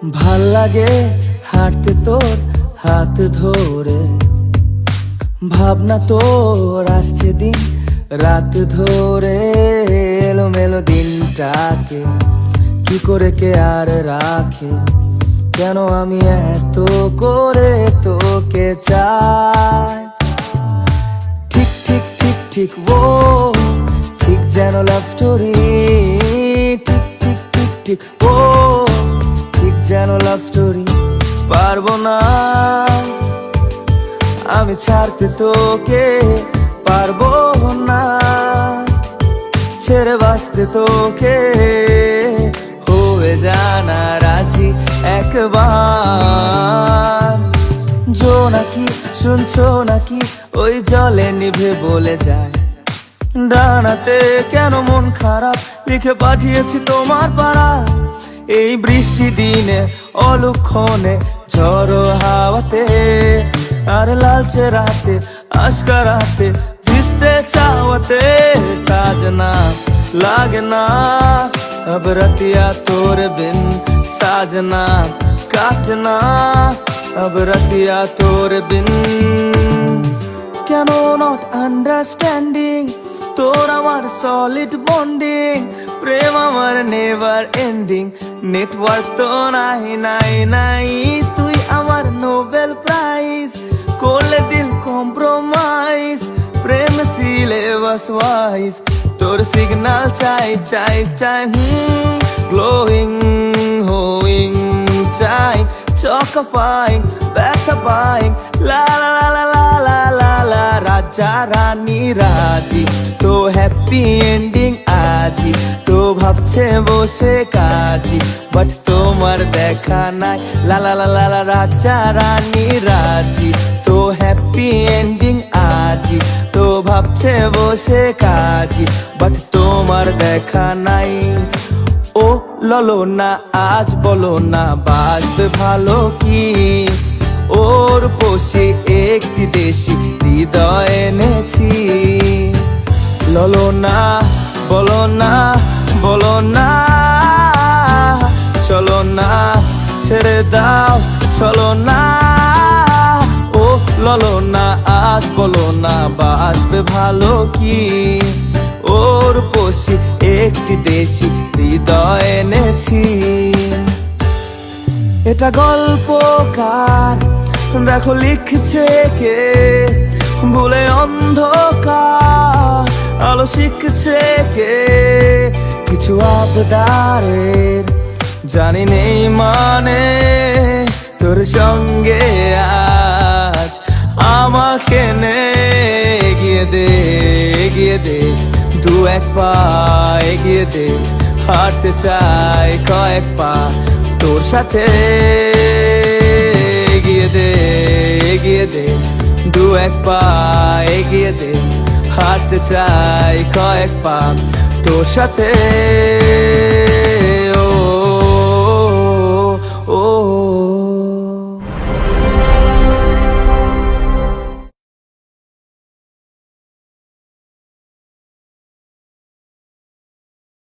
ভাল লাগে হাঁটতে তোর হাত ধরে, ভাবনা তোর আসছে দিন রাত ধরে। এলোমেলো দিনটাকে কি করে কে আর রাখে, কেন আমি এত করে তোকে চাই। ঠিক ঠিক ঠিক ঠিক ও ঠিক যেন লাভ স্টোরি, ঠিক ঠিক ঠিক ঠিক ও ঠিক যেন লাভ স্টোরি। পারবো না আমি ছাড়তে তোকে, পারবো না ছেড়ে বাঁচতে তোকে। হয়ে জানা রাজি একবার, জোনাকি শুনছো নাকি ওই জলে নিভে বলে যায়। ডানাতে কেন মন খারাপ লিখে পাঠিয়েছি তোমার পাড়া। এই বৃষ্টি দিনে অলক্ষণে ঝড়ো হাওয়াতে, আর লালচে রাতে আশকা রাতে ভিজতে চাওয়াতে। সাজনা লাগে না अब रतिया तोर बिन, साजना काटना अब रतिया तोर बिन। কেন নট আন্ডারস্ট্যান্ডিং তোর আমার সলিড বন্ডিং, প্রেম আমার নেভার এন্ডিং। নেটওয়ার্ক তো নাই নাই নাই, তুই আমার নোবেল প্রাইজ করলে দিল কম্প্রোমাইজ। প্রেম সিলেবাস ওয়াইজ তোর সিগন্যাল চাই চাই চাই। গ্লোয়িং হোয়িং চাই, চকফাইং ব্যথা পাইং। লা লা লা লা লা লা লা, রাজা রানী রাজি তো হ্যাপি এন্ডিং আজি। তো ভাবছে বসে কাজী বাট তোমার দেখা নাই। লা লা লা লা লা, রাজা রানী রাজি তো হ্যাপি এন্ডিং আজি। তো ভাবছে বসে কাজী বাট তোমার দেখা নাই। ও ললো না আজ বলো না বাসবে ভালো কি, ওর পোষে একটি দেশি হৃদয় এনেছি। ললো না বলো না বলো না, চলো না ছেড়ে দাও চলো না। ও ললো না আজ বলো না বাসবে ভালো কি, ওর পোষে একটি দেশি হৃদয় এনেছি। এটা গল্পকার দেখো লিখছে কে, ভুলে অন্ধকার আলো শিখছে কে। কিছু আবদারের জানি নেই মানে, তোর সঙ্গে আজ আমাকে নে। এগিয়ে দে এগিয়ে দে দু এক পা এগিয়ে দে, হাঁটতে চাই কয়েক পা তোর সাথে। এগিয়ে দে এগিয়ে দে দু এক পা এগিয়ে দে, হাঁটতে চাই কয়েক পা তোর সাথে।